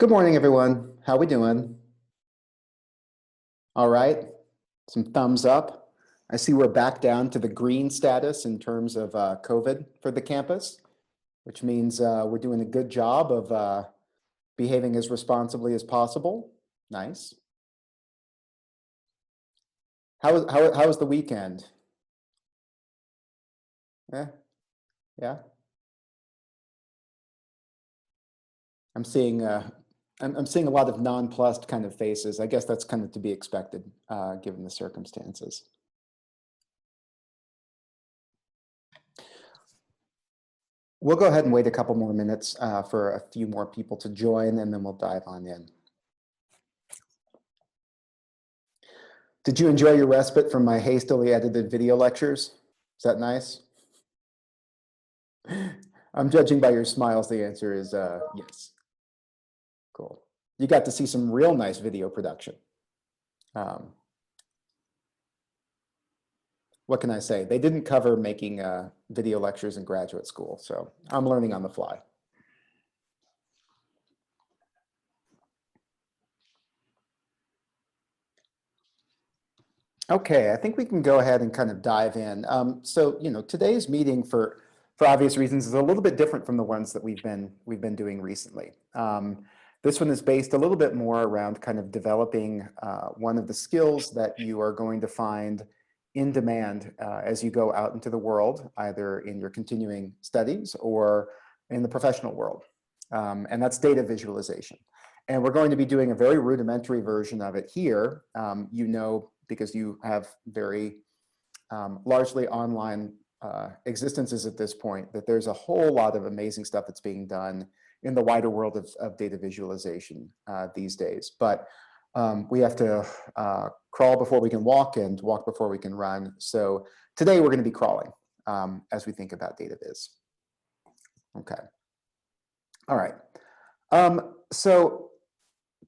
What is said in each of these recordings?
Good morning, everyone. How we doing? All right. Some thumbs up. I see we're back down to the green status in terms of COVID for the campus, which means we're doing a good job of behaving as responsibly as possible. Nice. How was the weekend? Yeah, yeah. I'm seeing I'm seeing a lot of nonplussed kind of faces. I guess that's kind of to be expected given the circumstances. We'll go ahead and wait a couple more minutes for a few more people to join, and then we'll dive on in. Did you enjoy your respite from my hastily edited video lectures? Is that nice? I'm judging by your smiles. The answer is yes. Cool. You got to see some real nice video production. What can I say? They didn't cover making video lectures in graduate school, so I'm learning on the fly. Okay, I think we can go ahead and kind of dive in. So, today's meeting for obvious reasons is a little bit different from the ones that we've been doing recently. This one is based a little bit more around kind of developing one of the skills that you are going to find in demand as you go out into the world, either in your continuing studies or in the professional world. And that's data visualization. And we're going to be doing a very rudimentary version of it here. Because you have very largely online existences at this point, that there's a whole lot of amazing stuff that's being done in the wider world of data visualization these days. But we have to crawl before we can walk and walk before we can run. So today we're going to be crawling as we think about data viz. Okay. All right. So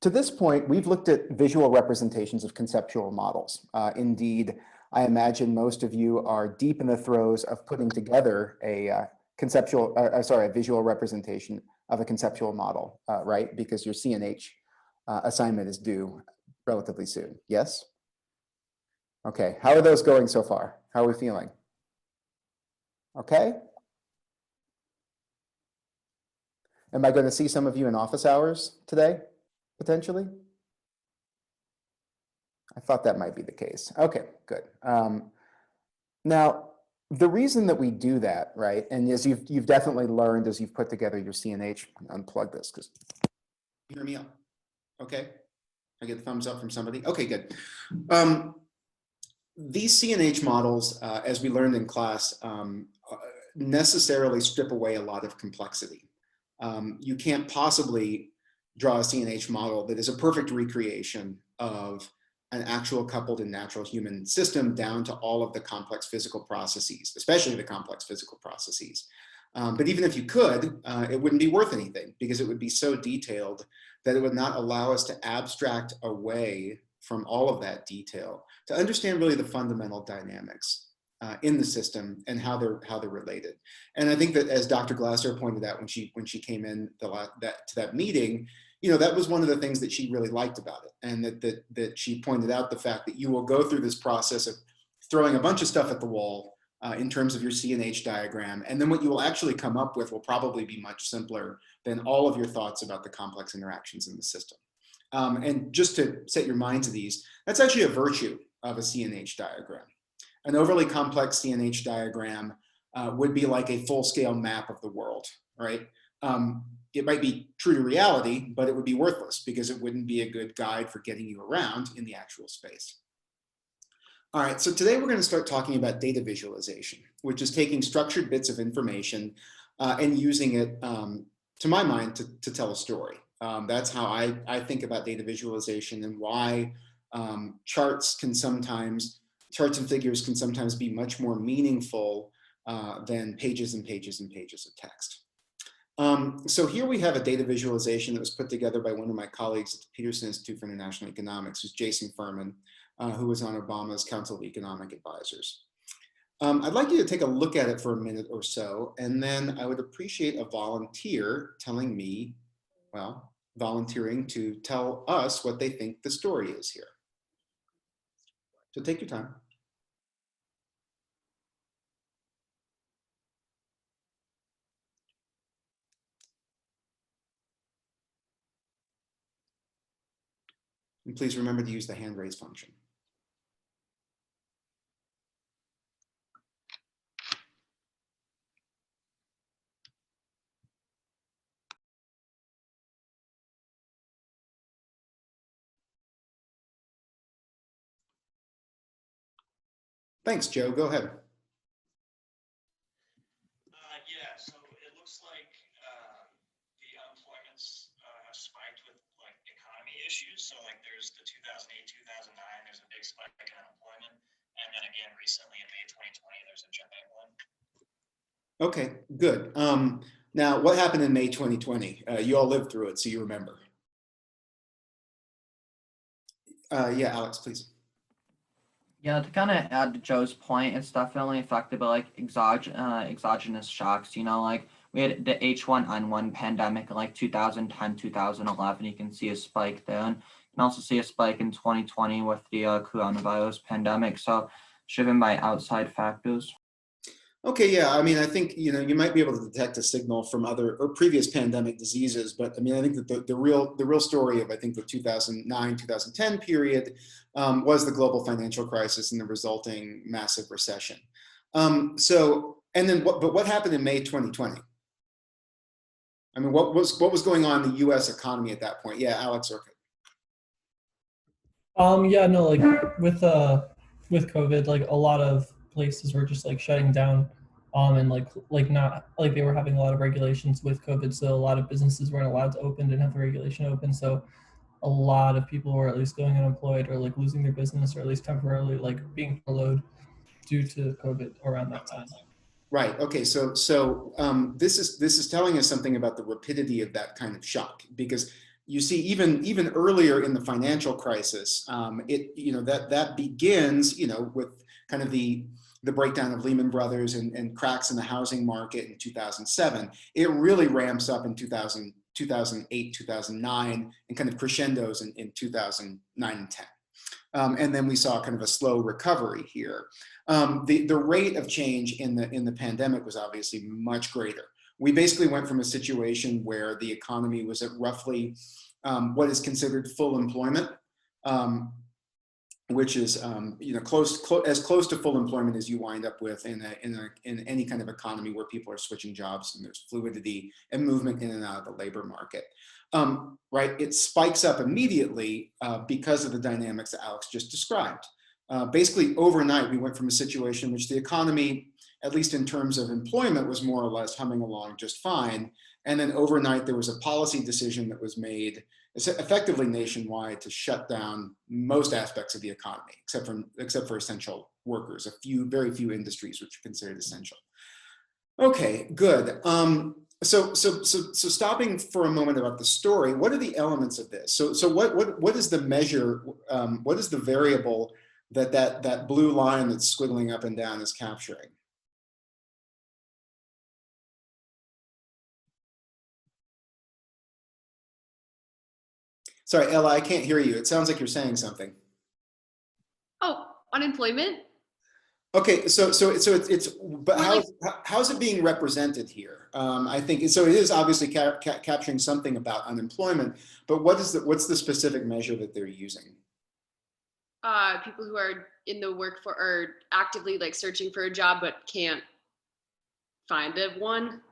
to this point, we've looked at visual representations of conceptual models. Indeed, I imagine most of you are deep in the throes of putting together a visual representation of a conceptual model, right? Because your CNH assignment is due relatively soon. Yes? Okay, how are those going so far? How are we feeling? Okay. Am I going to see some of you in office hours today? Potentially? I thought that might be the case. Okay, good. Now, the reason that we do that, right, and as you've definitely learned as you've put together your CNH, unplug this because you hear me out. Okay, I get a thumbs up from somebody. Okay, good. These CNH models, as we learned in class, necessarily strip away a lot of complexity. You can't possibly draw a CNH model that is a perfect recreation of an actual coupled and natural human system down to all of the complex physical processes, especially the complex physical processes. But even if you could, it wouldn't be worth anything because it would be so detailed that it would not allow us to abstract away from all of that detail to understand really the fundamental dynamics in the system and how they're related. And I think that, as Dr. Glasser pointed out when she came in to that meeting, that was one of the things that she really liked about it, and that she pointed out the fact that you will go through this process of throwing a bunch of stuff at the wall in terms of your CNH diagram, and then what you will actually come up with will probably be much simpler than all of your thoughts about the complex interactions in the system. And just to set your mind to these, that's actually a virtue of a CNH diagram. An overly complex CNH diagram would be like a full-scale map of the world, right? It might be true to reality, but it would be worthless because it wouldn't be a good guide for getting you around in the actual space. All right, so today we're going to start talking about data visualization, which is taking structured bits of information and using it, to my mind, to tell a story. That's how I think about data visualization and why charts and figures can sometimes be much more meaningful than pages and pages and pages of text. So here we have a data visualization that was put together by one of my colleagues at the Peterson Institute for International Economics, who's Jason Furman, who was on Obama's Council of Economic Advisors. I'd like you to take a look at it for a minute or so, and then I would appreciate a volunteer telling me, well, volunteering to tell us what they think the story is here. So take your time. And please remember to use the hand raise function. Thanks, Joe. Go ahead. Yeah, so it looks like the unemployment's have spiked with like economy issues. So like there's the 2008, 2009, there's a big spike in unemployment. And then again, recently in May 2020, there's a giant one. Okay, good. Now, what happened in May 2020? You all lived through it, so you remember. Yeah, Alex, please. Yeah, to kind of add to Joe's point, it's definitely affected by like exogenous shocks. You know, like we had the H1N1 pandemic in like 2010, 2011. You can see a spike there, and you can also see a spike in 2020 with the coronavirus pandemic. So, driven by outside factors. Okay, yeah, I mean, I think, you might be able to detect a signal from other or previous pandemic diseases, but I mean, I think that the real story of, I think, the 2009, 2010 period was the global financial crisis and the resulting massive recession. And then what happened in May 2020? I mean, what was going on in the US economy at that point? Yeah, Alex Orchid. Yeah, no, like with COVID, like a lot of places were just like shutting down, and like not like they were having a lot of regulations with COVID, so a lot of businesses weren't allowed to open, didn't have the regulation open, so a lot of people were at least going unemployed or like losing their business or at least temporarily like being furloughed due to COVID around that time. Right. Okay. So this is telling us something about the rapidity of that kind of shock, because you see even earlier in the financial crisis, that begins with kind of the breakdown of Lehman Brothers and cracks in the housing market in 2007. It really ramps up in 2008, 2009, and kind of crescendos in 2009 and 10. And then we saw kind of a slow recovery here. The rate of change in the pandemic was obviously much greater. We basically went from a situation where the economy was at roughly what is considered full employment, which is as close to full employment as you wind up with in any kind of economy where people are switching jobs and there's fluidity and movement in and out of the labor market. Right, it spikes up immediately because of the dynamics that Alex just described. Basically, overnight, we went from a situation in which the economy, at least in terms of employment, was more or less humming along just fine. And then overnight, there was a policy decision that was made effectively nationwide to shut down most aspects of the economy, except for essential workers, very few industries which are considered essential. Okay, good. So stopping for a moment about the story, what are the elements of this? So what is the measure? What is the variable that blue line that's squiggling up and down is capturing? Sorry, Ella, I can't hear you. It sounds like you're saying something. Oh, unemployment? Okay, so it's but how's it being represented here? I think so. It is obviously capturing something about unemployment, but what's the specific measure that they're using? People who are in the workforce or actively like searching for a job but can't find one.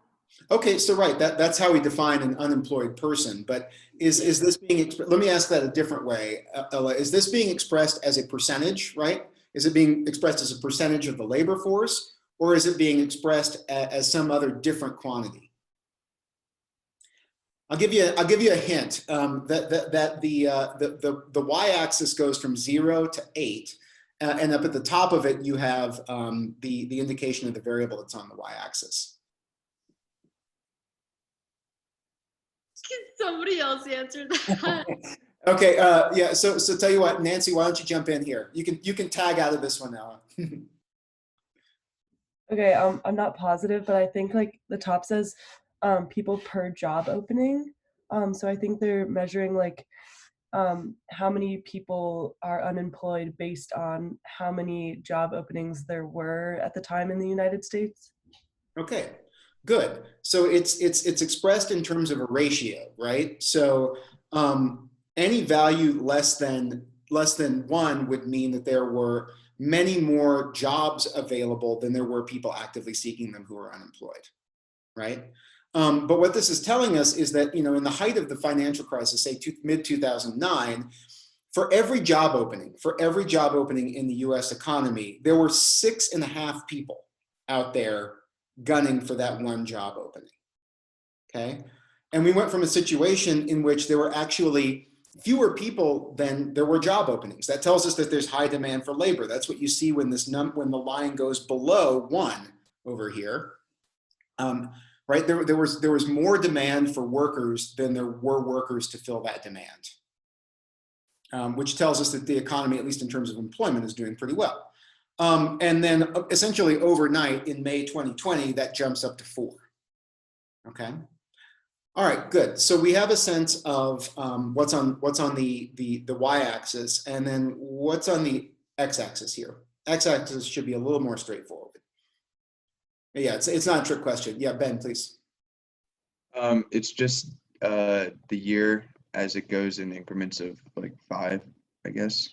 Okay, so right, that's how we define an unemployed person. But is this being? Let me ask that a different way, Ella. Is this being expressed as a percentage? Right? Is it being expressed as a percentage of the labor force, or is it being expressed as some other different quantity? I'll give you a hint that the y-axis goes from 0 to 8, and up at the top of it you have the indication of the variable that's on the y-axis. Can somebody else answer that? Okay, yeah. So tell you what, Nancy, why don't you jump in here? You can tag out of this one now. Okay, I'm not positive, but I think like the top says people per job opening. So I think they're measuring like how many people are unemployed based on how many job openings there were at the time in the United States. Okay, good. So it's expressed in terms of a ratio, right? So any value less than 1 would mean that there were many more jobs available than there were people actively seeking them who are unemployed, right? But what this is telling us is that, you know, in the height of the financial crisis, say mid 2009, for every job opening in the US economy, there were 6.5 people out there gunning for that one job opening, okay? And we went from a situation in which there were actually fewer people than there were job openings. That tells us that there's high demand for labor. That's what you see when when the line goes below 1 over here. Right, there was more demand for workers than there were workers to fill that demand, which tells us that the economy, at least in terms of employment, is doing pretty well. And then essentially overnight in May 2020, that jumps up to 4. Okay. All right, good. So we have a sense of what's on the y-axis, and then what's on the x-axis here. X-axis should be a little more straightforward. Yeah, it's not a trick question. Yeah, Ben, please. It's just the year as it goes in increments of like 5, I guess.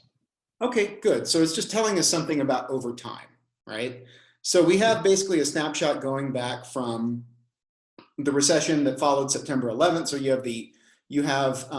Okay, good. So it's just telling us something about over time, right? So we have basically a snapshot going back from the recession that followed September 11th. So you have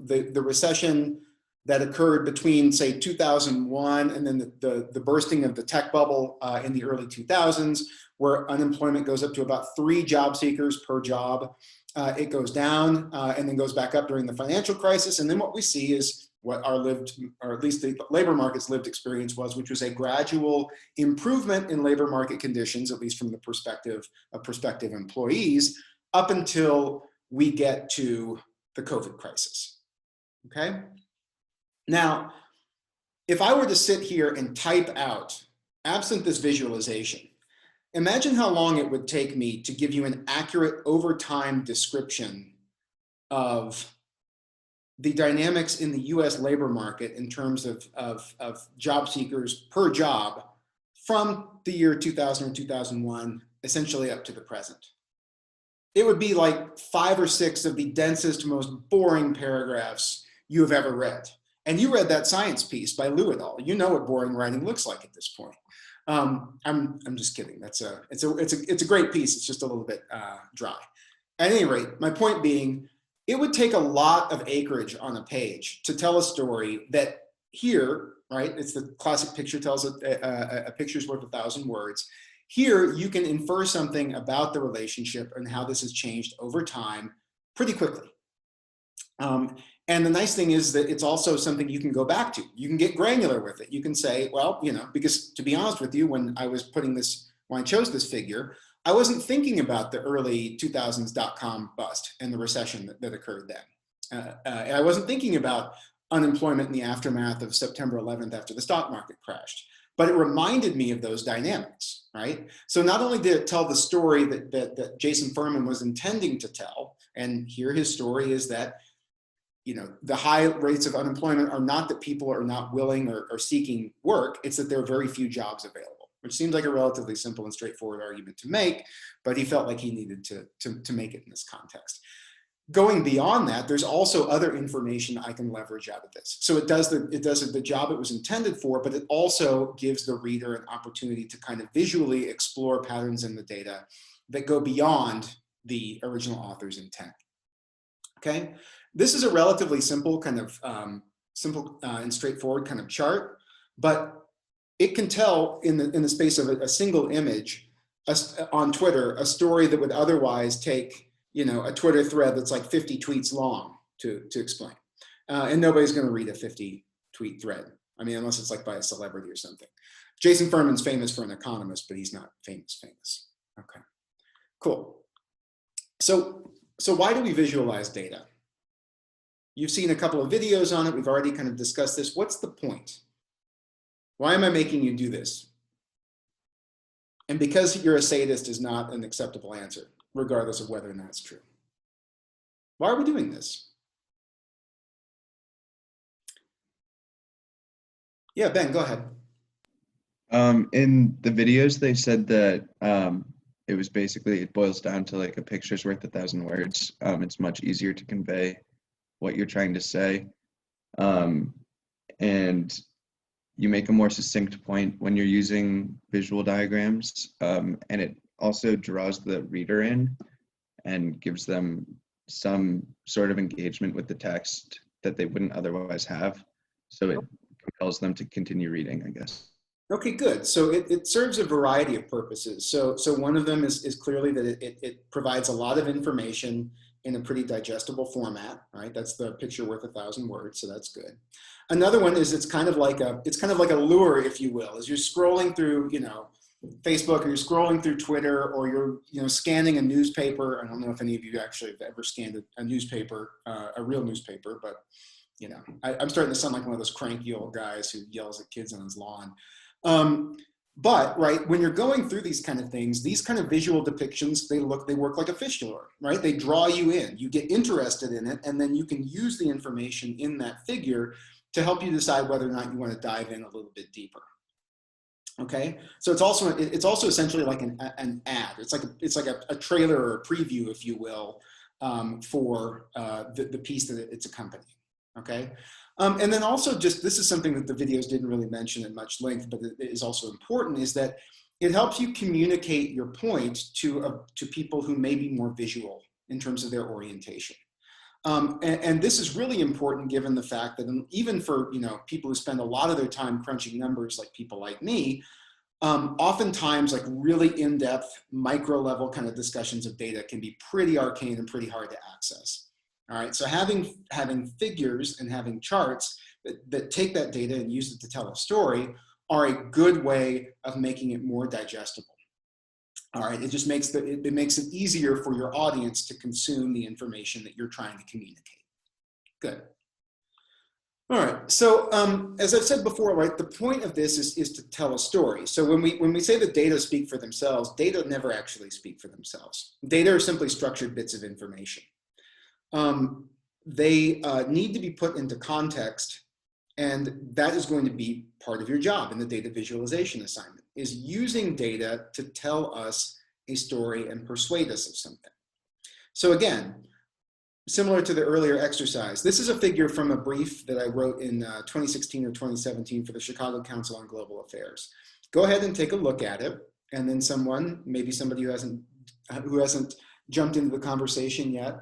the recession that occurred between, say, 2001 and then the bursting of the tech bubble in the early 2000s, where unemployment goes up to about 3 job seekers per job. It goes down and then goes back up during the financial crisis. And then what we see is what our lived, or at least the labor market's lived experience was, which was a gradual improvement in labor market conditions, at least from the perspective of prospective employees, up until we get to the COVID crisis, okay? Now, if I were to sit here and type out, absent this visualization, imagine how long it would take me to give you an accurate over time description of the dynamics in the US labor market in terms of job seekers per job from the year 2000 or 2001, essentially up to the present. It would be like 5 or 6 of the densest, most boring paragraphs you have ever read. And you read that science piece by Lou et al. You know what boring writing looks like at this point. I'm just kidding. It's a great piece. It's just a little bit dry. At any rate, my point being, it would take a lot of acreage on a page to tell a story that here, right? It's the classic picture tells a picture's worth 1,000 words. Here, you can infer something about the relationship and how this has changed over time pretty quickly. And the nice thing is that it's also something you can go back to. You can get granular with it. You can say, well, you know, because to be honest with you, when I chose this figure, I wasn't thinking about the early 2000s .com bust and the recession that occurred then. And I wasn't thinking about unemployment in the aftermath of September 11th after the stock market crashed. But it reminded me of those dynamics, right? So not only did it tell the story that Jason Furman was intending to tell, and here his story is that, you know, the high rates of unemployment are not that people are not willing or seeking work, it's that there are very few jobs available, which seems like a relatively simple and straightforward argument to make, but he felt like he needed to make it in this context. Going beyond that, there's also other information I can leverage out of this. So it does the job it was intended for, but it also gives the reader an opportunity to kind of visually explore patterns in the data that go beyond the original author's intent. Okay, this is a relatively simple kind of and straightforward kind of chart, but it can tell in the space of a single image on Twitter a story that would otherwise take, you know, a Twitter thread that's like 50 tweets long to explain. And nobody's going to read a 50 tweet thread. I mean, unless it's like by a celebrity or something. Jason Furman's famous for an economist, but he's not famous. Okay, cool. So why do we visualize data? You've seen a couple of videos on it. We've already kind of discussed this. What's the point? Why am I making you do this? And because you're a sadist is not an acceptable answer, regardless of whether or not it's true. Why are we doing this? Yeah, Ben, go ahead. In the videos, they said that it was basically, it boils down to like a picture's worth 1,000 words. It's much easier to convey what you're trying to say. And you make a more succinct point when you're using visual diagrams. And it also draws the reader in and gives them some sort of engagement with the text that they wouldn't otherwise have. So it compels them to continue reading, I guess. Okay, good. So it serves a variety of purposes. So one of them is clearly that it provides a lot of information in a pretty digestible format, right? That's the picture worth 1,000 words, so that's good. Another one is it's kind of like a lure, if you will, as you're scrolling through, you know, Facebook, or you're scrolling through Twitter, or you're, you know, scanning a newspaper. I don't know if any of you actually have ever scanned a newspaper, a real newspaper, but you know, I'm starting to sound like one of those cranky old guys who yells at kids on his lawn. But right, when you're going through these kind of things, these kind of visual depictions, they work like a fish lure, right? They draw you in, you get interested in it, and then you can use the information in that figure to help you decide whether or not you want to dive in a little bit deeper. Okay, so it's also essentially like an ad. It's like a trailer or a preview, if you will, for the piece that it's accompanying. Okay, and then also just, this is something that the videos didn't really mention at much length, but it is also important, is that it helps you communicate your point to people who may be more visual in terms of their orientation. And this is really important given the fact that even for, you know, people who spend a lot of their time crunching numbers, like people like me, oftentimes like really in-depth micro level kind of discussions of data can be pretty arcane and pretty hard to access. All right, so having figures and having charts that take that data and use it to tell a story are a good way of making it more digestible. All right, it just makes it makes it easier for your audience to consume the information that you're trying to communicate. Good. All right, so as I've said before, right, the point of this is to tell a story. So when we say that data speak for themselves, data never actually speak for themselves. Data are simply structured bits of information. They need to be put into context, and that is going to be part of your job in the data visualization assignment, is using data to tell us a story and persuade us of something. So again, similar to the earlier exercise, this is a figure from a brief that I wrote in 2016 or 2017 for the Chicago Council on Global Affairs. Go ahead and take a look at it, and then someone, maybe somebody who hasn't jumped into the conversation yet,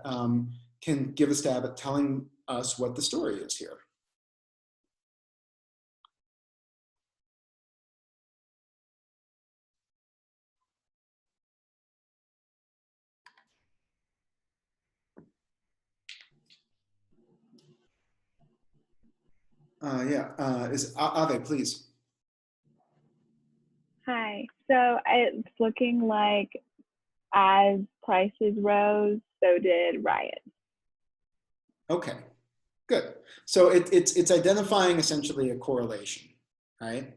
can give a stab at telling us what the story is here. Is Ave, please. Hi. So it's looking like as prices rose, so did riots. Okay, good. So it's identifying essentially a correlation, right?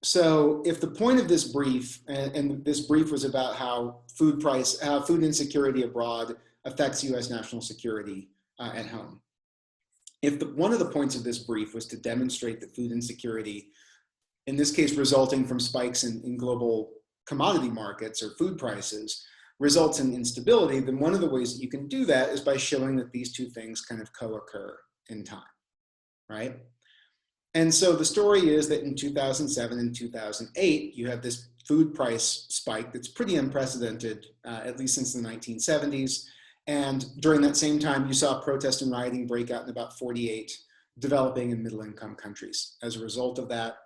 So if the point of this brief, and this brief was about how food insecurity abroad affects U.S. national security at home. If one of the points of this brief was to demonstrate that food insecurity, in this case resulting from spikes in global commodity markets or food prices, results in instability, then one of the ways that you can do that is by showing that these two things kind of co-occur in time, right? And so the story is that in 2007 and 2008, you have this food price spike that's pretty unprecedented, at least since the 1970s. And during that same time, you saw protest and rioting break out in about 48 developing and middle-income countries as a result of that.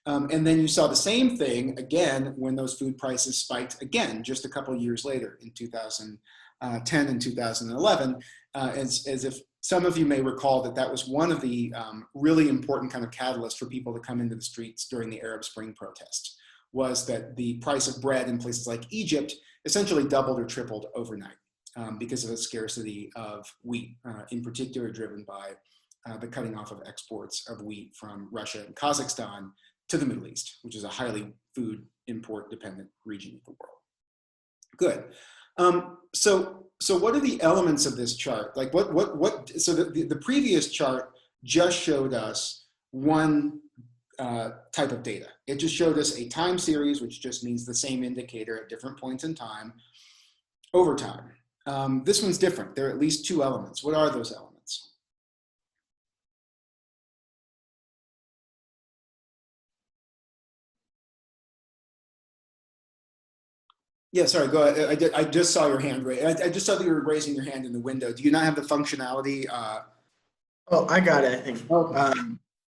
And then you saw the same thing again when those food prices spiked again, just a couple of years later in 2010 and 2011, as if some of you may recall that was one of the really important kind of catalysts for people to come into the streets during the Arab Spring protests, was that the price of bread in places like Egypt essentially doubled or tripled overnight because of the scarcity of wheat, in particular driven by the cutting off of exports of wheat from Russia and Kazakhstan to the Middle East, which is a highly food import dependent region of the world. Good. So what are the elements of this chart? Like so the previous chart just showed us one type of data. It just showed us a time series, which just means the same indicator at different points in time over time. This one's different. There are at least two elements. What are those elements? Yeah, sorry, go ahead. I just saw your hand raised. I just saw that you were raising your hand in the window. Do you not have the functionality? Oh, I got it, I think. Okay.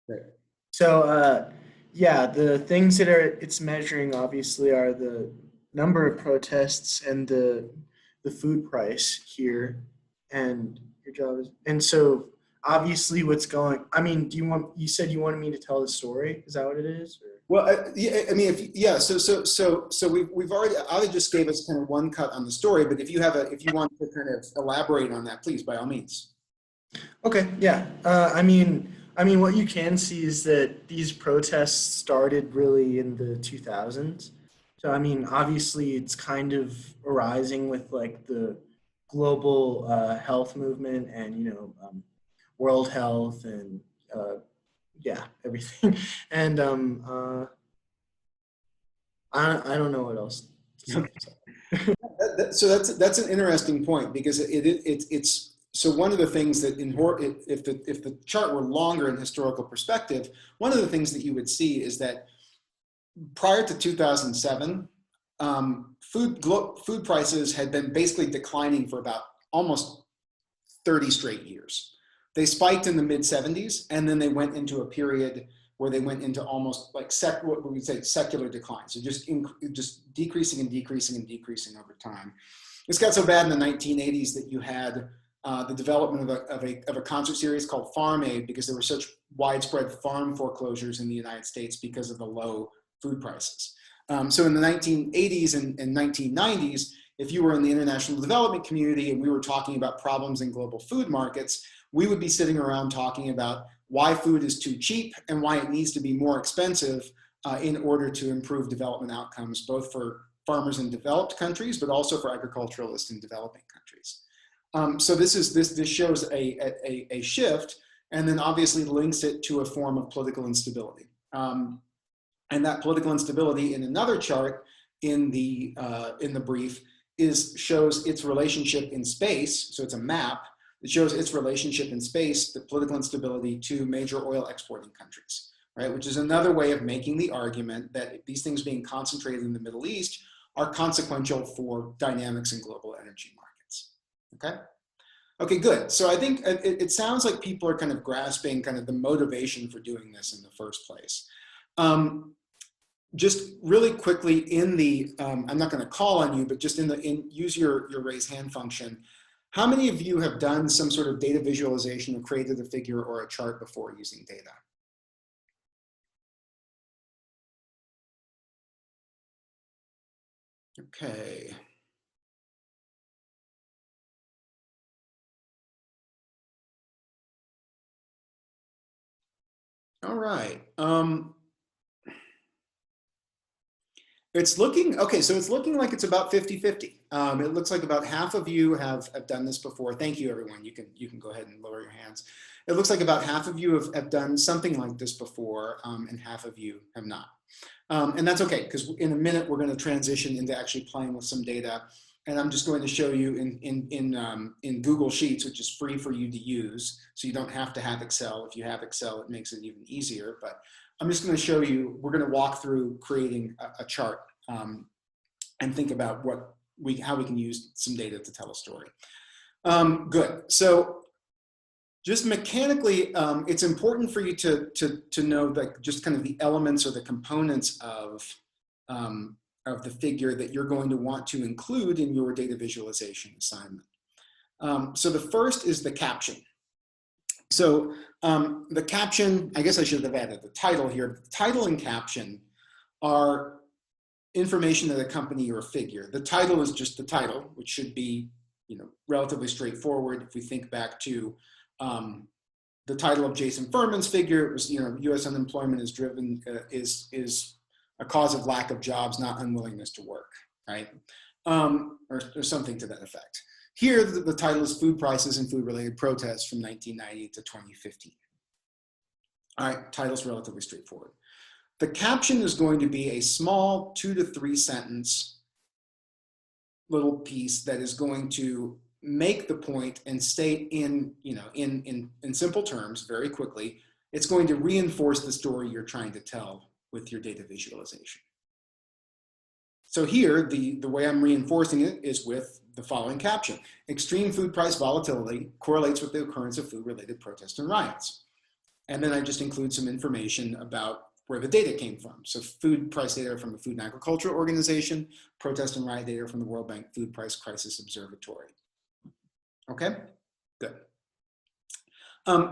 Great. So, yeah, the things that it's measuring obviously are the number of protests and the food price here, and your job is, and so obviously what's going, I mean, you said you wanted me to tell the story? Is that what it is? Or? Well, yeah, I mean, so we've already, Ali just gave us kind of one cut on the story, but if you want to kind of elaborate on that, please, by all means. Okay, yeah. I mean, what you can see is that these protests started really in the 2000s. So, I mean, obviously it's kind of arising with like the global health movement and, you know, World Health and yeah, everything. And I don't know what else to say. So that's an interesting point, because it's so one of the things that if the chart were longer in historical perspective, one of the things that you would see is that prior to 2007, food prices had been basically declining for about almost 30 straight years. They spiked in the mid 70s, and then they went into a period where they went into almost like what we would say secular decline. So just decreasing and decreasing and decreasing over time. This got so bad in the 1980s that you had the development of a concert series called Farm Aid, because there were such widespread farm foreclosures in the United States because of the low food prices. So in the 1980s and 1990s, if you were in the international development community and we were talking about problems in global food markets, we would be sitting around talking about why food is too cheap and why it needs to be more expensive in order to improve development outcomes, both for farmers in developed countries, but also for agriculturalists in developing countries. So this shows a shift, and then obviously links it to a form of political instability. And that political instability in another chart in the brief shows its relationship in space. So it's a map. It shows its relationship in space, the political instability, to major oil exporting countries, right? Which is another way of making the argument that these things being concentrated in the Middle East are consequential for dynamics in global energy markets, okay? Okay, good. So I think it sounds like people are kind of grasping kind of the motivation for doing this in the first place. Just really quickly in the, I'm not gonna call on you, but just use your raise hand function. How many of you have done some sort of data visualization or created a figure or a chart before using data? Okay. All right. It's looking, okay, so it's looking like it's about 50-50. It looks like about half of you have done this before. Thank you, everyone. You can go ahead and lower your hands. It looks like about half of you have done something like this before, and half of you have not. And that's okay, because in a minute, we're gonna transition into actually playing with some data. And I'm just going to show you in Google Sheets, which is free for you to use. So you don't have to have Excel. If you have Excel, it makes it even easier. But I'm just going to show you, we're going to walk through creating a chart and think about how we can use some data to tell a story. Good. So just mechanically, it's important for you to know that just kind of the elements or the components of the figure that you're going to want to include in your data visualization assignment. So the first is the caption. So the caption, I guess I should have added the title here. The title and caption are information that accompany your figure. The title is just the title, which should be, relatively straightforward. If we think back to the title of Jason Furman's figure, it was, U.S. unemployment is driven, is a cause of lack of jobs, not unwillingness to work, right? or something to that effect. Here, the title is Food Prices and Food-Related Protests from 1990 to 2015. All right, title's relatively straightforward. The caption is going to be a small 2 to 3 sentence little piece that is going to make the point and state in simple terms very quickly. It's going to reinforce the story you're trying to tell with your data visualization. So here, the way I'm reinforcing it is with the following caption. Extreme food price volatility correlates with the occurrence of food-related protests and riots. And then I just include some information about where the data came from. So food price data from the Food and Agriculture Organization, protest and riot data from the World Bank Food Price Crisis Observatory. Okay, good.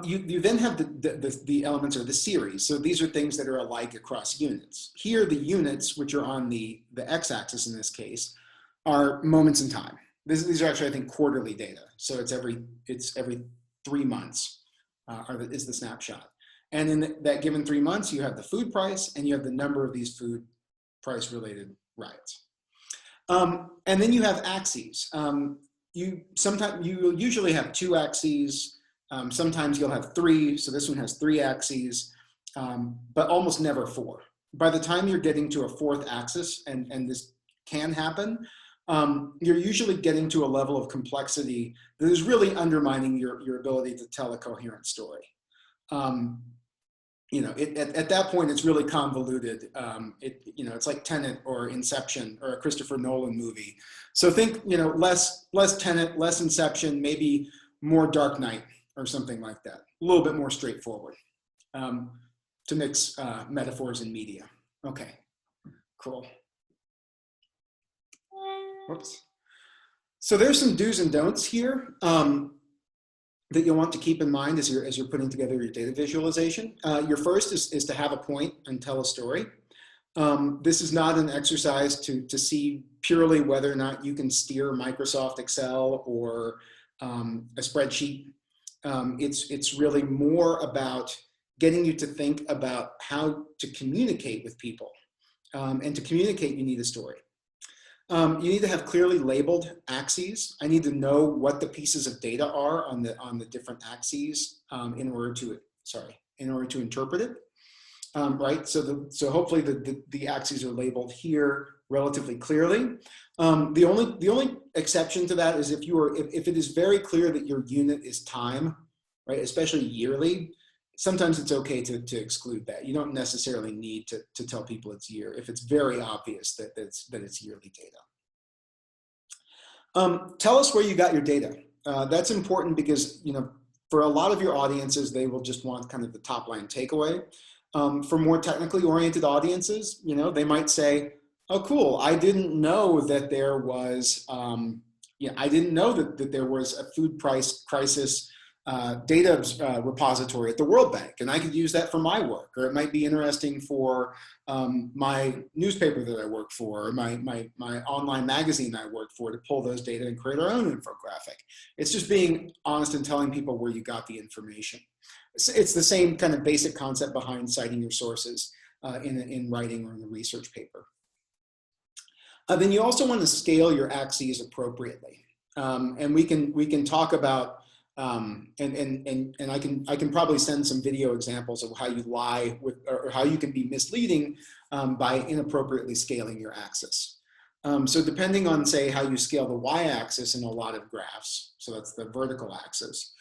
You then have the elements or the series. So these are things that are alike across units. Here, the units, which are on the x-axis in this case, are moments in time. These are actually, I think, quarterly data. So it's every 3 months is the snapshot. And in that given 3 months, you have the food price and you have the number of these food price related riots. And then you have axes. You usually have 2 axes. Sometimes you'll have 3. So this one has 3 axes, but almost never 4. By the time you're getting to a 4th axis, and this can happen, you're usually getting to a level of complexity that is really undermining your ability to tell a coherent story. At that point, it's really convoluted. It's like Tenet or Inception or a Christopher Nolan movie. So think, less Tenet, less Inception, maybe more Dark Knight or something like that. A little bit more straightforward to mix metaphors and media. Okay, cool. Whoops. So there's some do's and don'ts here that you'll want to keep in mind as you're putting together your data visualization. Your first is to have a point and tell a story. This is not an exercise to see purely whether or not you can steer Microsoft Excel or a spreadsheet. It's really more about getting you to think about how to communicate with people. And to communicate, you need a story. You need to have clearly labeled axes. I need to know what the pieces of data are on the different axes in order to interpret it. Right. So hopefully the axes are labeled here relatively clearly. The only exception to that is if it is very clear that your unit is time, right, especially yearly. Sometimes it's okay to exclude that. You don't necessarily need to tell people it's year if it's very obvious that it's yearly data. Tell us where you got your data. That's important because, for a lot of your audiences, they will just want kind of the top line takeaway. For more technically oriented audiences, they might say, oh, cool, I didn't know that there was, I didn't know that there was a food price crisis data repository at the World Bank, and I could use that for my work. Or it might be interesting for my newspaper that I work for, or my online magazine I work for, to pull those data and create our own infographic. It's just being honest and telling people where you got the information. It's the same kind of basic concept behind citing your sources in writing or in a research paper. Then you also want to scale your axes appropriately, and we can talk about. And I can probably send some video examples of how you lie with, or how you can be misleading by inappropriately scaling your axis. So depending on, say, how you scale the y-axis in a lot of graphs, so that's the vertical axis,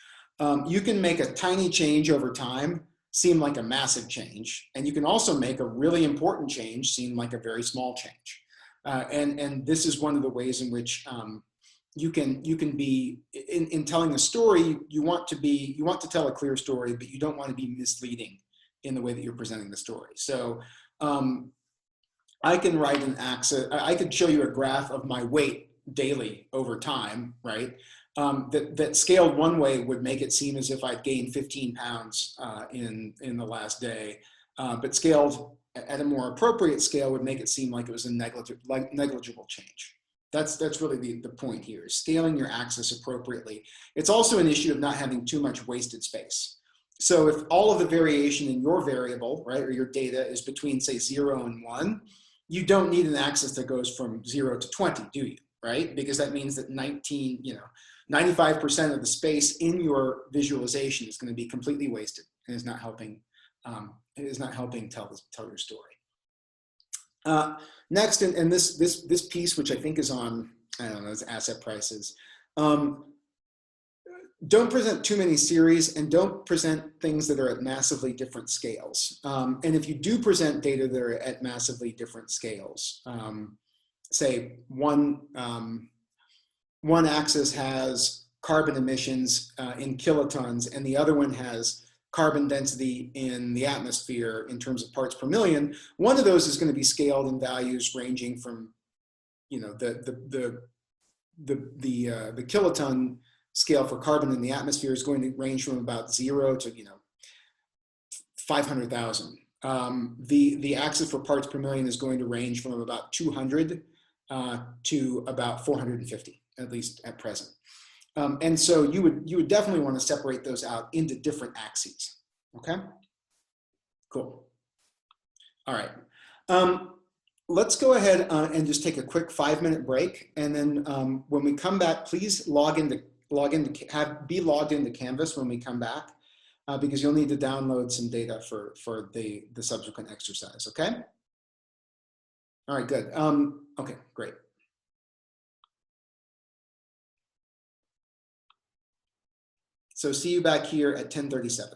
you can make a tiny change over time seem like a massive change, and you can also make a really important change seem like a very small change. And this is one of the ways in which you can be in telling a story. You want to tell a clear story, but you don't want to be misleading in the way that you're presenting the story. So I can write an axis. I could show you a graph of my weight daily over time, right? That scaled one way would make it seem as if I'd gained 15 pounds in the last day, but scaled at a more appropriate scale would make it seem like it was a negligible change. That's really the point here, is scaling your axis appropriately. It's also an issue of not having too much wasted space. So if all of the variation in your variable, right, or your data is between, say, 0 and 1, you don't need an axis that goes from 0 to 20, do you? right? Because that means that 95% of the space in your visualization is going to be completely wasted and is not helping. It is not helping tell your story. Next, and this piece, which I think is on, I don't know, it's asset prices. Don't present too many series and don't present things that are at massively different scales. And if you do present data that are at massively different scales, say one axis has carbon emissions in kilotons and the other one has carbon density in the atmosphere in terms of parts per million, one of those is going to be scaled in values ranging from, the kiloton scale for carbon in the atmosphere is going to range from about 0 to 500,000. The axis for parts per million is going to range from about 200 to about 450, at least at present. And so you would definitely want to separate those out into different axes. Okay, cool. All right. Let's go ahead and just take a quick 5-minute break, and then when we come back, please be logged into Canvas when we come back, because you'll need to download some data for the subsequent exercise. Okay. All right. Good. Okay. Great. So see you back here at 10:37.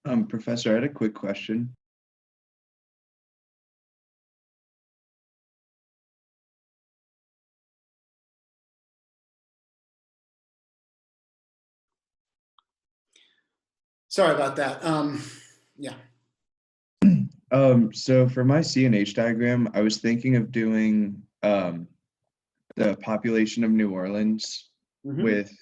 Professor, I had a quick question. Sorry about that. Yeah. So for my CNH diagram, I was thinking of doing the population of New Orleans Mhm. with,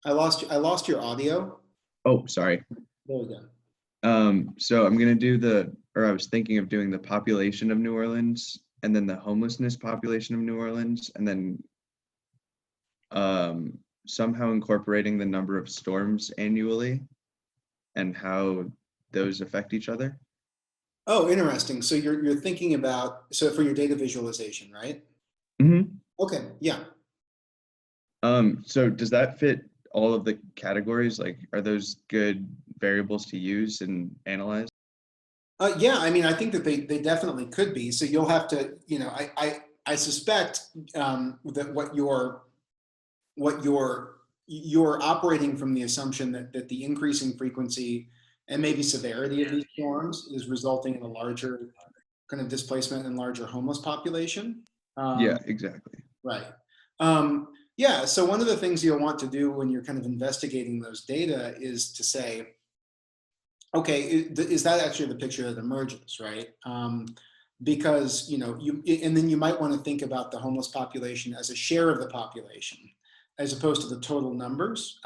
I lost your audio. oh, sorry. There we go. So I'm gonna do I was thinking of doing the population of New Orleans and then the homelessness population of New Orleans, and then somehow incorporating the number of storms annually and how those affect each other. Oh, interesting. So you're thinking about, so for your data visualization, right? Mm-hmm. Okay, yeah. So does that fit all of the categories? Like, are those good variables to use and analyze? Yeah, I mean, I think that they definitely could be. So you'll have to, you know, I suspect that you're operating from the assumption that the increasing frequency and maybe severity of these storms is resulting in a larger kind of displacement and larger homeless population. Yeah, exactly. Right. Yeah, so one of the things you'll want to do when you're kind of investigating those data is to say, okay, is that actually the picture that emerges, right? Because, you know, and then you might want to think about the homeless population as a share of the population, as opposed to the total numbers.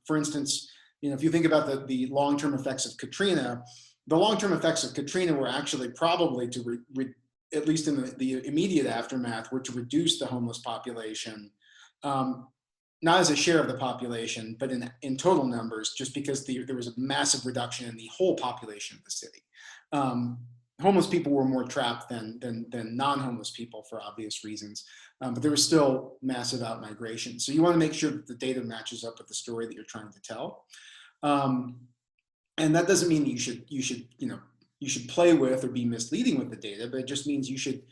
For instance, you know, if you think about the long-term effects of Katrina, the long-term effects of Katrina were actually probably to, at least in the immediate aftermath, were to reduce the homeless population, not as a share of the population, but in total numbers, just because there was a massive reduction in the whole population of the city. Homeless people were more trapped than non-homeless people for obvious reasons, but there was still massive outmigration. So you want to make sure that the data matches up with the story that you're trying to tell. And that doesn't mean that you should play with or be misleading with the data, but it just means you should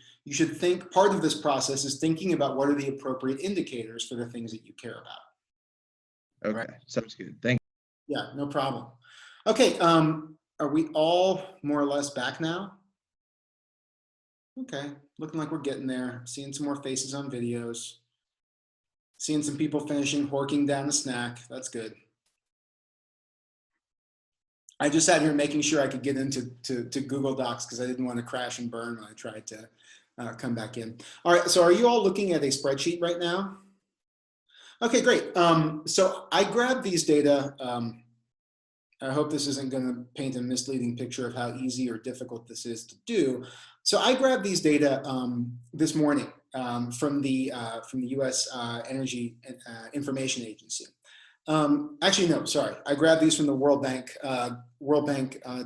think, part of this process is thinking about what are the appropriate indicators for the things that you care about. Okay, Right. sounds good. Thank you. Yeah, no problem. Okay, are we all more or less back now? Okay, looking like we're getting there. Seeing some more faces on videos. Seeing some people finishing horking down a snack. That's good. I just sat here making sure I could get into Google Docs because I didn't want to crash and burn when I tried to come back in. All right, so are you all looking at a spreadsheet right now? Okay, great. So I grabbed these data. I hope this isn't going to paint a misleading picture of how easy or difficult this is to do. So I grabbed these data this morning from the U.S. Energy Information Agency. Actually, no, sorry. I grabbed these from the World Bank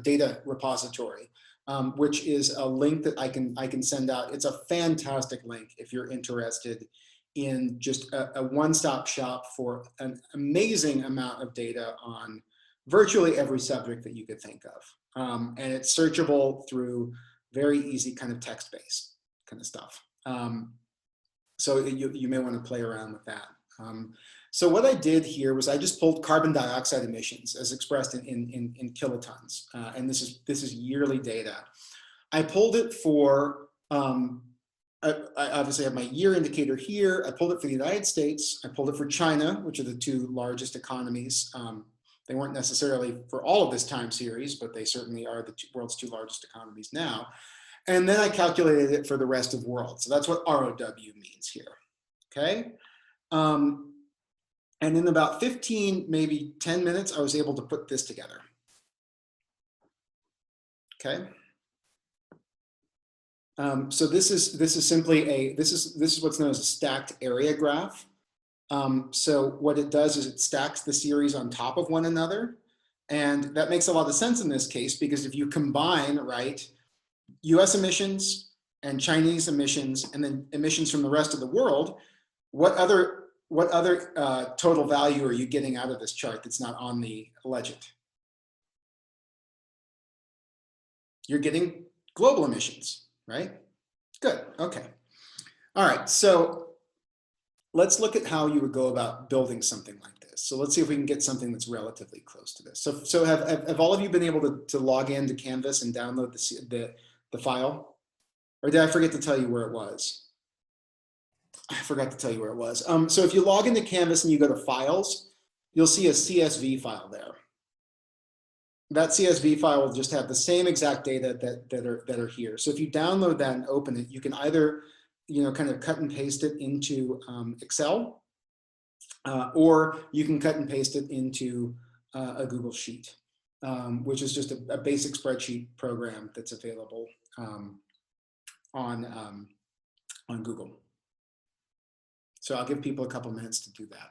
data repository, which is a link that I can send out. It's a fantastic link if you're interested in just a one-stop shop for an amazing amount of data on virtually every subject that you could think of. And it's searchable through very easy kind of text-based kind of stuff. So you may want to play around with that. So what I did here was I just pulled carbon dioxide emissions as expressed in kilotons. And this is yearly data. I pulled it for, I obviously have my year indicator here. I pulled it for the United States. I pulled it for China, which are the two largest economies. They weren't necessarily for all of this time series, but they certainly are the world's two largest economies now. And then I calculated it for the rest of the world. So that's what ROW means here, okay? And in about 15, maybe 10 minutes, I was able to put this together, okay? So this is simply this is what's known as a stacked area graph. So what it does is it stacks the series on top of one another. And that makes a lot of sense in this case, because if you combine, right, US emissions and Chinese emissions and then emissions from the rest of the world, what other total value are you getting out of this chart that's not on the legend? You're getting global emissions, right? Good, okay. All right, so let's look at how you would go about building something like this. this. So let's see if we can get something that's relatively close to this. So have all of you been able to log into Canvas and download the file? Or did I forget to tell you where it was? I forgot to tell you where it was. So if you log into Canvas and you go to Files, you'll see a CSV file there. That CSV file will just have the same exact data that are here. So if you download that and open it, you can either kind of cut and paste it into Excel, or you can cut and paste it into a Google Sheet, which is just a basic spreadsheet program that's available on Google. So I'll give people a couple minutes to do that.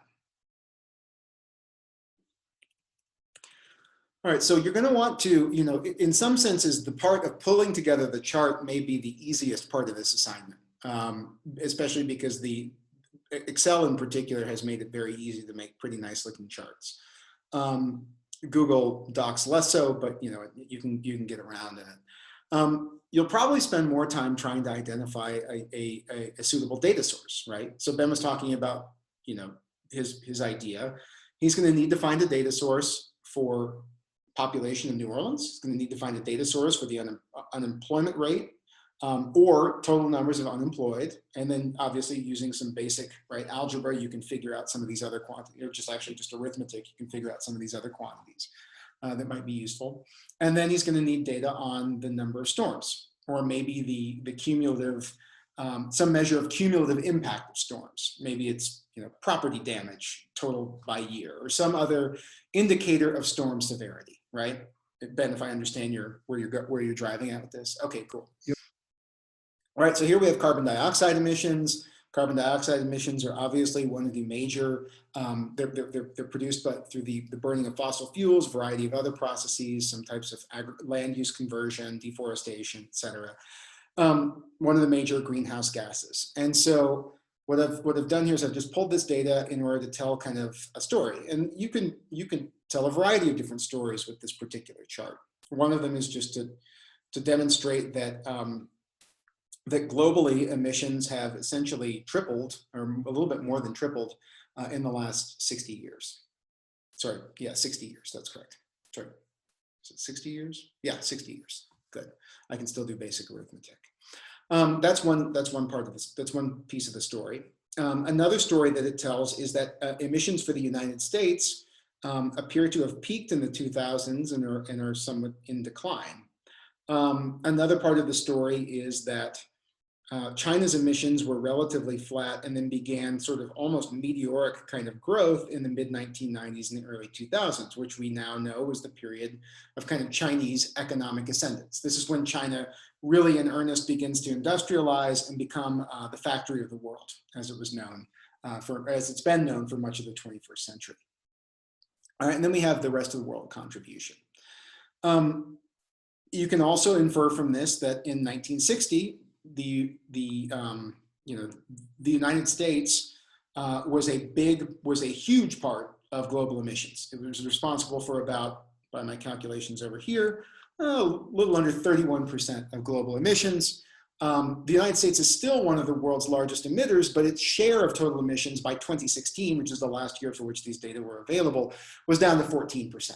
All right, so you're going to want to, in some senses, the part of pulling together the chart may be the easiest part of this assignment, especially because the Excel in particular has made it very easy to make pretty nice looking charts. Google Docs less so, but you can get around in it. You'll probably spend more time trying to identify a suitable data source, right? So Ben was talking about, his idea. He's going to need to find a data source for population of New Orleans. He's going to need to find a data source for the unemployment rate, or total numbers of unemployed. And then obviously using some basic algebra, you can figure out some of these other quantities, or just arithmetic, you can figure out some of these other quantities that might be useful. And then he's going to need data on the number of storms, or maybe the cumulative, some measure of cumulative impact of storms. Maybe it's property damage total by year, or some other indicator of storm severity, right? Ben, if I understand where you're driving at with this. Okay, cool. All right, so here we have carbon dioxide emissions. Carbon dioxide emissions are obviously one of the major, they're produced through the burning of fossil fuels, a variety of other processes, some types of land use conversion, deforestation, et cetera. One of the major greenhouse gases. And so what I've done here is I've just pulled this data in order to tell kind of a story. And you can tell a variety of different stories with this particular chart. One of them is just to demonstrate that that globally emissions have essentially tripled, or a little bit more than tripled, in the last 60 years. Sorry, yeah, 60 years, that's correct. Sorry, is it 60 years? Yeah, 60 years, good. I can still do basic arithmetic. That's one part of this, that's one piece of the story. Another story that it tells is that emissions for the United States appear to have peaked in the 2000s and are somewhat in decline. Another part of the story is that China's emissions were relatively flat and then began sort of almost meteoric kind of growth in the mid-1990s and the early 2000s, which we now know was the period of kind of Chinese economic ascendance. This is when China really in earnest begins to industrialize and become the factory of the world, as it was known, as it's been known for much of the 21st century. All right, and then we have the rest of the world contribution. You can also infer from this that in 1960, the United States was a huge part of global emissions. It was responsible for about, by my calculations over here, a little under 31% of global emissions. The United States is still one of the world's largest emitters, but its share of total emissions by 2016, which is the last year for which these data were available, was down to 14%.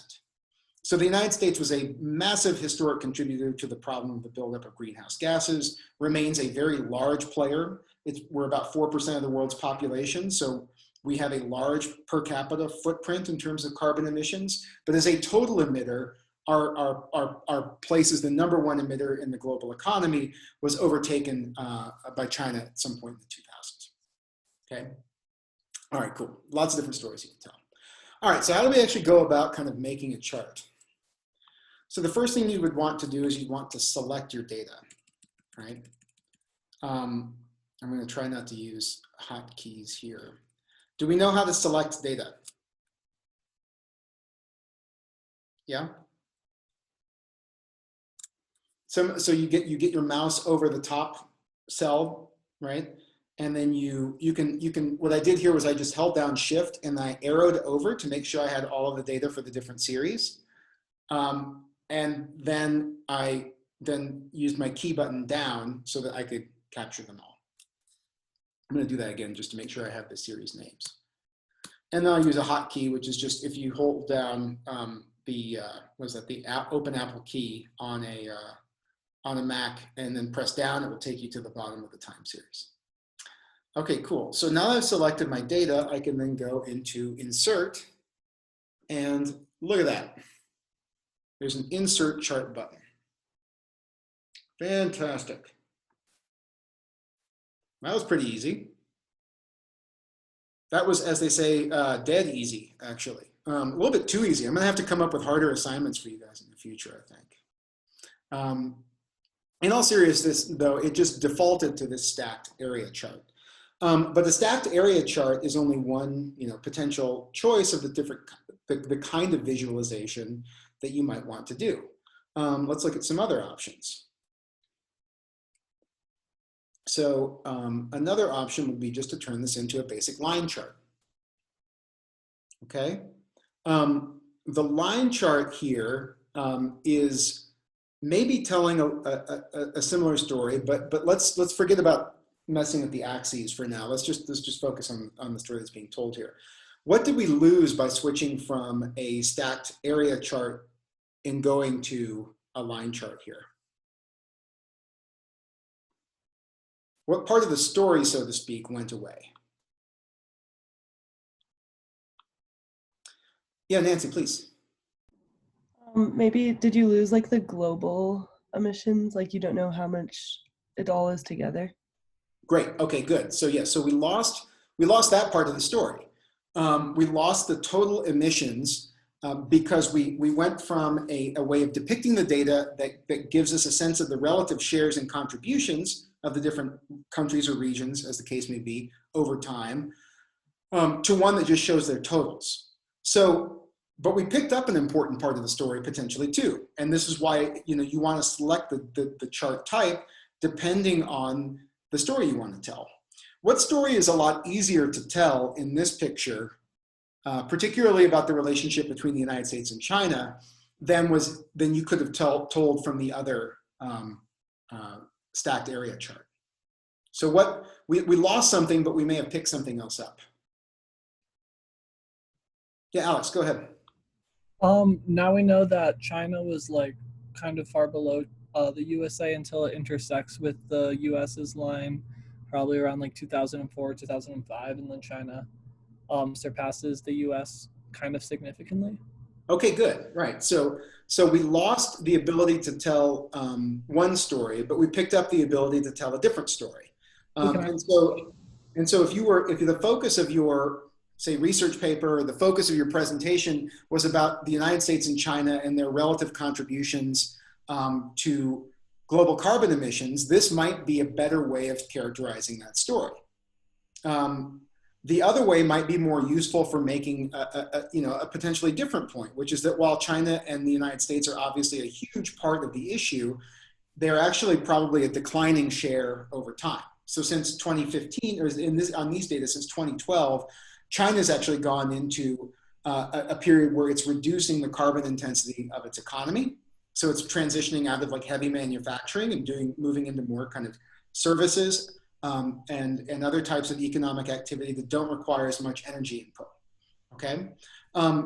So the United States was a massive historic contributor to the problem of the buildup of greenhouse gases, remains a very large player. We're about 4% of the world's population, so we have a large per capita footprint in terms of carbon emissions, but as a total emitter, our place as the #1 emitter in the global economy was overtaken by China at some point in the 2000s, okay? All right, cool, lots of different stories you can tell. All right, so how do we actually go about kind of making a chart? So the first thing you would want to do is you'd want to select your data, right? I'm going to try not to use hotkeys here. Do we know how to select data? Yeah? So you get your mouse over the top cell, right? And then you can, what I did here was I just held down Shift and I arrowed over to make sure I had all of the data for the different series. And then I used my key button down so that I could capture them all. I'm going to do that again just to make sure I have the series names. And then I'll use a hotkey, which is just if you hold down the Open Apple key on a Mac and then press down, it will take you to the bottom of the time series. Okay, cool. So now I've selected my data, I can then go into Insert, and look at that. There's an Insert Chart button. Fantastic. That was pretty easy. That was, as they say, dead easy, actually. A little bit too easy. I'm gonna have to come up with harder assignments for you guys in the future, I think. In all seriousness, though, it just defaulted to this stacked area chart. But the stacked area chart is only one, potential choice of the kind of visualization that you might want to do. Let's look at some other options. So another option would be just to turn this into a basic line chart. Okay, the line chart here is maybe telling a similar story, but let's forget about messing with the axes for now. Let's just focus on the story that's being told here. What did we lose by switching from a stacked area chart and going to a line chart here? What part of the story, so to speak, went away? Yeah, Nancy, please. Maybe did you lose like the global emissions? Like you don't know how much it all is together? Great. Okay, good. So yeah, so we lost that part of the story. We lost the total emissions because we went from a way of depicting the data that gives us a sense of the relative shares and contributions of the different countries or regions, as the case may be, over time, to one that just shows their totals. So, but we picked up an important part of the story potentially too. And this is why you want to select the chart type depending on the story you want to tell. What story is a lot easier to tell in this picture, particularly about the relationship between the United States and China, than you could have told from the other stacked area chart. So what we lost something, but we may have picked something else up. Yeah, Alex, go ahead. Now we know that China was like kind of far below the USA until it intersects with the US's line, probably around like 2004, 2005, and then China surpasses the US kind of significantly. Okay, good. Right. So we lost the ability to tell one story, but we picked up the ability to tell a different story. And so if the focus of your, say, research paper, or the focus of your presentation was about the United States and China and their relative contributions to global carbon emissions, this might be a better way of characterizing that story. The other way might be more useful for making a potentially different point, which is that while China and the United States are obviously a huge part of the issue, they're actually probably a declining share over time. So since 2015, or on these data, since 2012, China's actually gone into a period where it's reducing the carbon intensity of its economy. So it's transitioning out of like heavy manufacturing and moving into more kind of services and other types of economic activity that don't require as much energy input. Okay,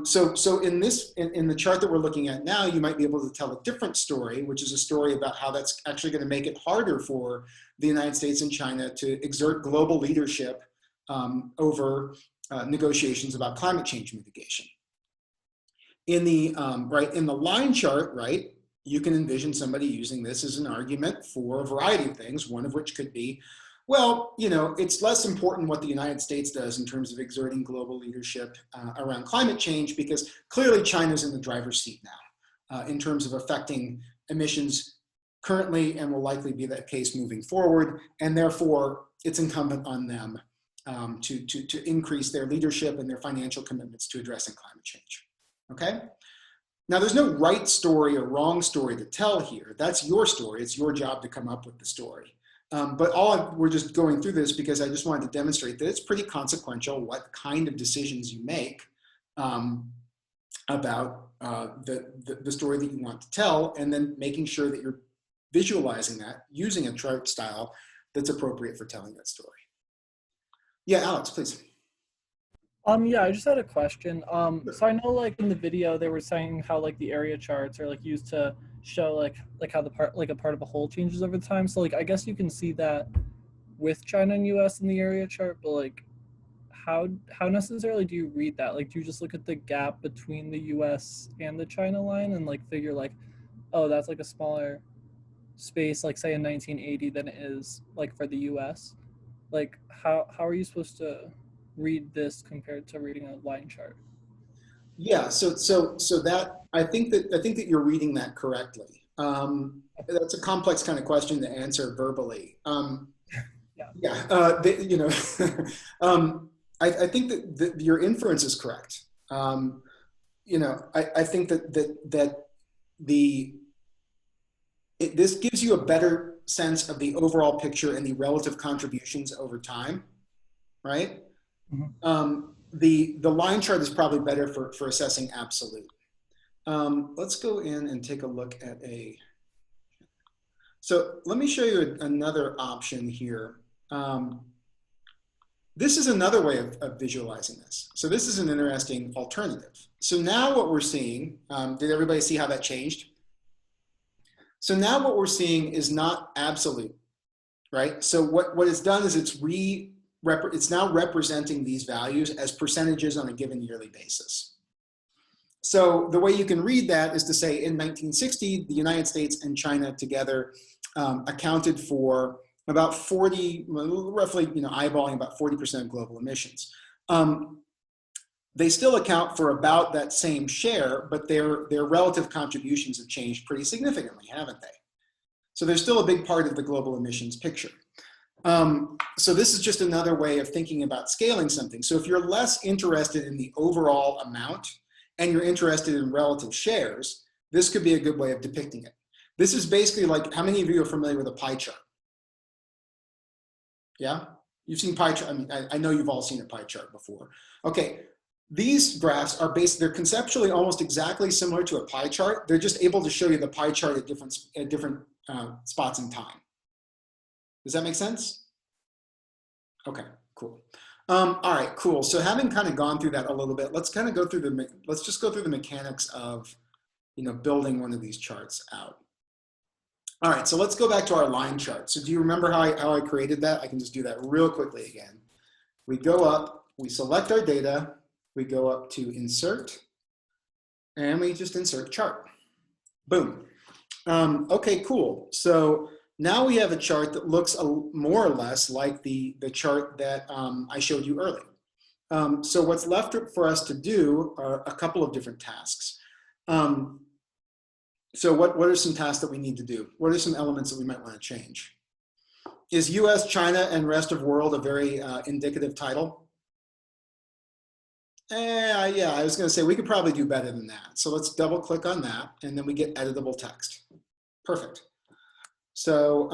so in the chart that we're looking at now, you might be able to tell a different story, which is a story about how that's actually going to make it harder for the United States and China to exert global leadership over negotiations about climate change mitigation. In the line chart, right, you can envision somebody using this as an argument for a variety of things, one of which could be, well, it's less important what the United States does in terms of exerting global leadership around climate change, because clearly China's in the driver's seat now in terms of affecting emissions currently and will likely be that case moving forward. And therefore, it's incumbent on them to increase their leadership and their financial commitments to addressing climate change. Okay? Now, there's no right story or wrong story to tell here. That's your story. It's your job to come up with the story. But we're just going through this because I just wanted to demonstrate that it's pretty consequential what kind of decisions you make about the story that you want to tell, and then making sure that you're visualizing that using a chart style that's appropriate for telling that story. Yeah, Alex, please. Yeah, I just had a question. So I know like in the video they were saying how like the area charts are like used to show like how the part like a part of a whole changes over time. So like I guess you can see that with China and US in the area chart, but like how necessarily do you read that? Like do you just look at the gap between the US and the China line and like figure like, oh, that's like a smaller space like say in 1980 than it is like for the US? Like how are you supposed to read this compared to reading a line chart? Yeah, so that I think that you're reading that correctly. That's a complex kind of question to answer verbally. Yeah. You know, I think that your inference is correct. You know, I think that this gives you a better sense of the overall picture and the relative contributions over time, right? Mhm. The line chart is probably better for assessing absolute. Let's go in and take a look at so let me show you another option here. This is another way of visualizing this. So this is an interesting alternative. So now what we're seeing, did everybody see how that changed? So now what we're seeing is not absolute, right? So what it's done is it's now representing these values as percentages on a given yearly basis. So the way you can read that is to say in 1960, the United States and China together accounted for about 40, roughly, you know, eyeballing about 40% of global emissions. They still account for about that same share, but their relative contributions have changed pretty significantly, haven't they? So they're still a big part of the global emissions picture. So this is just another way of thinking about scaling something. So if you're less interested in the overall amount and you're interested in relative shares, this could be a good way of depicting it. This is basically like, how many of you are familiar with a pie chart? Yeah, you've seen pie chart. I mean, I know you've all seen a pie chart before. Okay, these graphs are they're conceptually almost exactly similar to a pie chart. They're just able to show you the pie chart at different spots in time. Does that make sense? Okay, cool. All right, cool. So having kind of gone through that a little bit, let's kind of go through let's just go through the mechanics of, you know, building one of these charts out. All right, so let's go back to our line chart. So do you remember how I created that? I can just do that real quickly again. We go up, we select our data, we go up to insert, and we just insert chart. Boom. Okay, cool. So now we have a chart that looks more or less like the chart that I showed you earlier. So what's left for us to do are a couple of different tasks. So what are some tasks that we need to do? What are some elements that we might want to change? Is US, China, and rest of world a very indicative title? Yeah, I was going to say we could probably do better than that. So let's double click on that, and then we get editable text. Perfect. So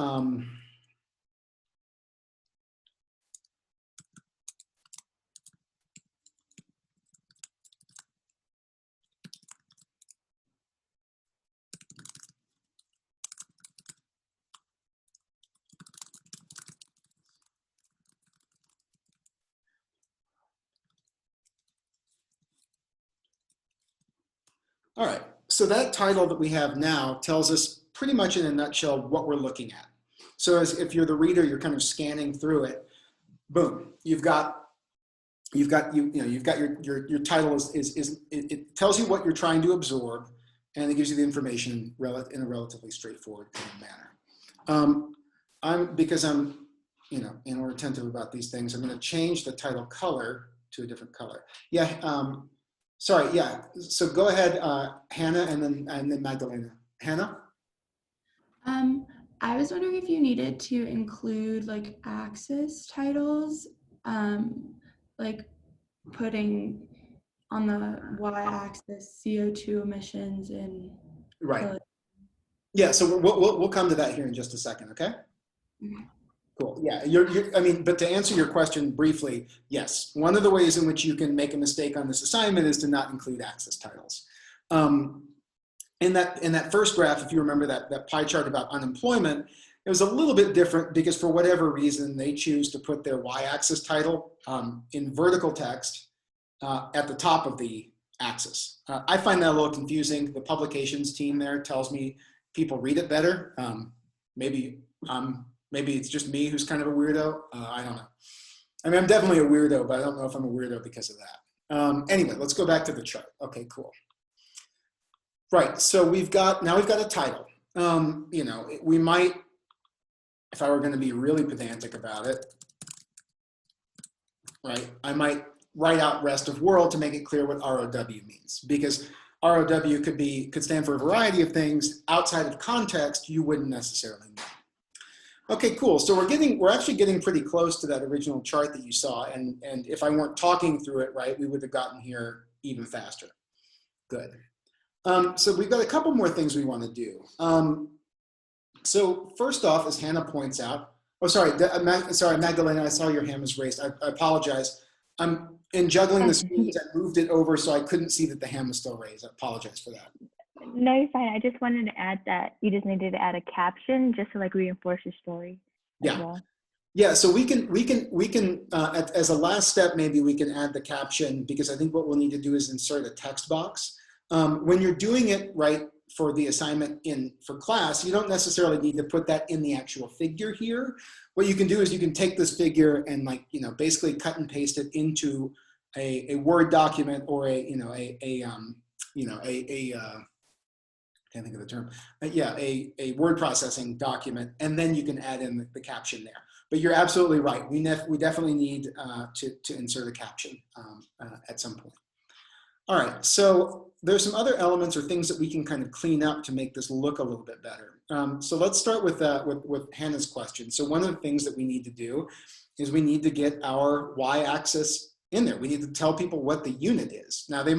all right, so that title that we have now tells us pretty much in a nutshell what we're looking at. So as if you're the reader, you're kind of scanning through it. Boom, you've got your title it tells you what you're trying to absorb, and it gives you the information in a relatively straightforward kind of manner. Because I'm you know, attentive about these things, I'm going to change the title color to a different color. Yeah. Sorry, yeah. So go ahead, Hannah, and then Magdalena. Hannah? I was wondering if you needed to include like axis titles, like putting on the y-axis CO2 emissions and Right. Yeah. So we'll come to that here in just a second. Okay. Okay. Cool. Yeah. I mean, but to answer your question briefly, yes. One of the ways in which you can make a mistake on this assignment is to not include axis titles. In that first graph, if you remember that pie chart about unemployment, it was a little bit different because for whatever reason, they choose to put their y-axis title in vertical text at the top of the axis. I find that a little confusing. The publications team there tells me people read it better. Maybe it's just me who's kind of a weirdo. I don't know. I mean, I'm definitely a weirdo, but I don't know if I'm a weirdo because of that. Anyway, let's go back to the chart. Okay, cool. Right, so now we've got a title. You know, we might, if I were going to be really pedantic about it, right, I might write out rest of world to make it clear what ROW means, because ROW could stand for a variety of things. Outside of context, you wouldn't necessarily know. Okay, cool. So we're actually getting pretty close to that original chart that you saw, and if I weren't talking through it, right, we would have gotten here even faster. Good. So we've got a couple more things we want to do. So first off, as Hannah points out, oh, sorry, Magdalena, I saw your hand was raised. I apologize. In juggling the screens, I moved it over so I couldn't see that the hand was still raised. I apologize for that. No, you're fine. I just wanted to add that you just needed to add a caption just to like reinforce your story. Yeah. Well. Yeah, so we can as a last step, maybe we can add the caption, because I think what we'll need to do is insert a text box. When you're doing it right for the assignment for class, you don't necessarily need to put that in the actual figure here. What you can do is you can take this figure and, like, you know, basically cut and paste it into a Word document or can't think of the term. A word processing document, and then you can add in the caption there. But you're absolutely right. We definitely need to insert a caption at some point. All right, so there's some other elements or things that we can kind of clean up to make this look a little bit better. So let's start with Hannah's question. So one of the things that we need to do is we need to get our y-axis in there. We need to tell people what the unit is. Now they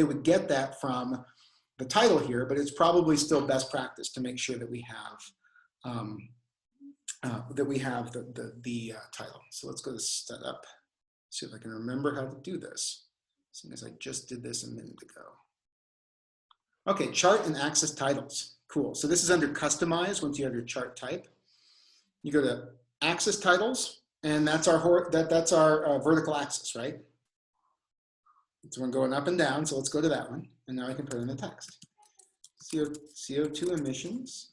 would get that from the title here, but it's probably still best practice to make sure that we have the title. So let's go to setup, see if I can remember how to do this, seeing as I just did this a minute ago. Okay, chart and axis titles. Cool. So this is under customize. Once you have your chart type, you go to axis titles, and that's our vertical axis, right? So we're going up and down. So let's go to that one. And now I can put in the text. CO2 emissions.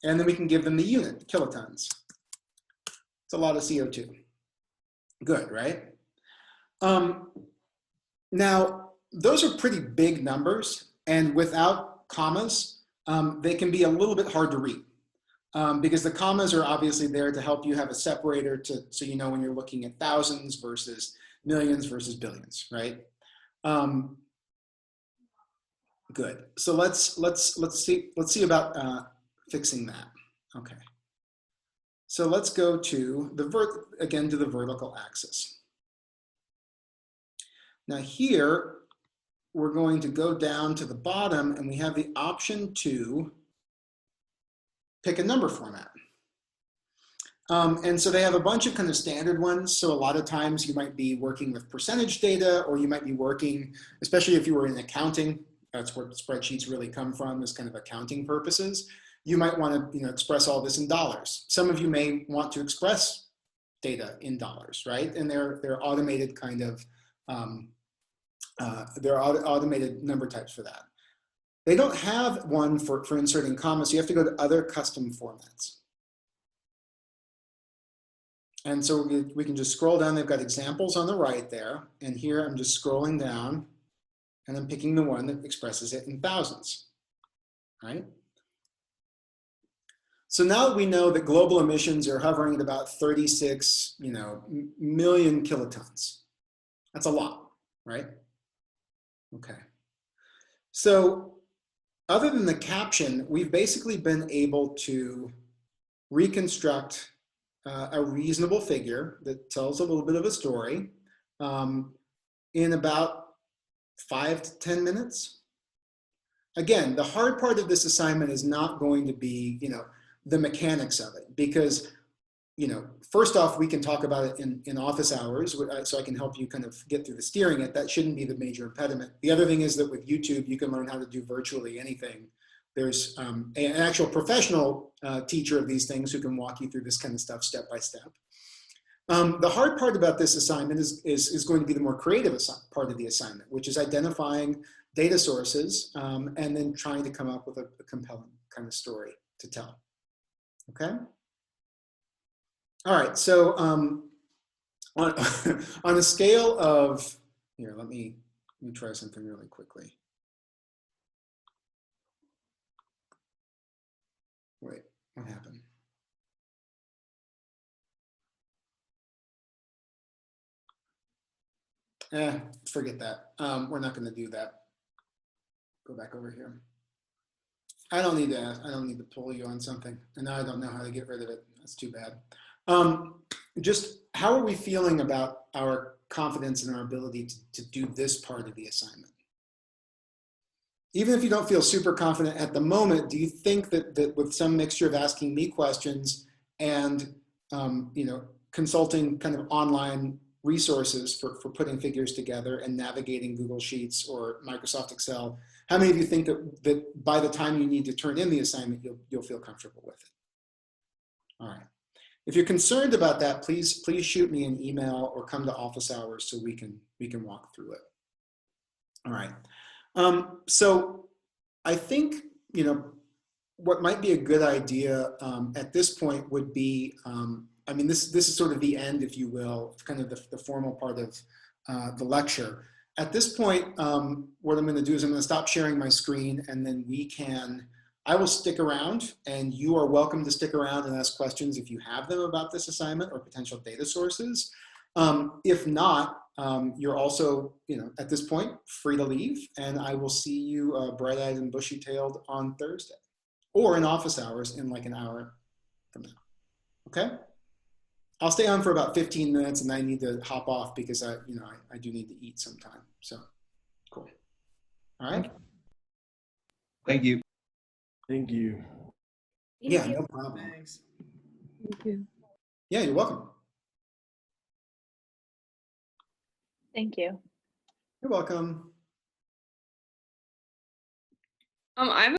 And then we can give them the unit, kilotons. It's a lot of CO2. Good, right? Now, those are pretty big numbers. And without commas, they can be a little bit hard to read. Because the commas are obviously there to help you have a separator so you know when you're looking at thousands versus millions versus billions, right? Good. So let's see about fixing that. Okay. So let's go to the vertical axis. Now here we're going to go down to the bottom, and we have the option to pick a number format. And so they have a bunch of kind of standard ones. So a lot of times you might be working with percentage data, or you might be working, especially if you were in accounting, that's where spreadsheets really come from, as kind of accounting purposes. You might want to, express all this in dollars. Some of you may want to express data in dollars, right? And they're automated kind of, automated number types for that. They don't have one for inserting commas, so you have to go to other custom formats. And so we can just scroll down. They've got examples on the right there. And here I'm just scrolling down, and I'm picking the one that expresses it in thousands, right? So now that we know that global emissions are hovering at about 36, million kilotons. That's a lot, right? Okay. So other than the caption, we've basically been able to reconstruct a reasonable figure that tells a little bit of a story in about 5 to 10 minutes. Again, the hard part of this assignment is not going to be, the mechanics of it, because, first off, we can talk about it in office hours, so I can help you kind of get through the steering it. That shouldn't be the major impediment. The other thing is that with YouTube, you can learn how to do virtually anything. There's an actual professional teacher of these things who can walk you through this kind of stuff step by step. The hard part about this assignment is going to be the more creative part of the assignment, which is identifying data sources and then trying to come up with a compelling kind of story to tell. Okay. All right. So on a scale of, here, let me try something really quickly. Wait, what happened? Forget that. We're not going to do that. Go back over here. I don't need to ask. I don't need to pull you on something. And now I don't know how to get rid of it. That's too bad. Just how are we feeling about our confidence in our ability to do this part of the assignment? Even if you don't feel super confident at the moment, do you think that with some mixture of asking me questions and consulting kind of online resources for putting figures together and navigating Google Sheets or Microsoft Excel, how many of you think that by the time you need to turn in the assignment, you'll feel comfortable with it? All right. If you're concerned about that, please shoot me an email or come to office hours so we can walk through it. All right. So I think, what might be a good idea at this point would be, I mean, this is sort of the end, if you will, kind of the formal part of the lecture. At this point, what I'm going to do is I'm going to stop sharing my screen, and then I will stick around, and you are welcome to stick around and ask questions if you have them about this assignment or potential data sources. If not, you're also, at this point, free to leave, and I will see you bright-eyed and bushy-tailed on Thursday, or in office hours in like an hour from now. Okay? I'll stay on for about 15 minutes, and I need to hop off because I do need to eat sometime. So, cool. All right. Thank you. Thank you. Yeah, no problem. Thanks. Thank you. Yeah, you're welcome. Thank you. You're welcome. I'm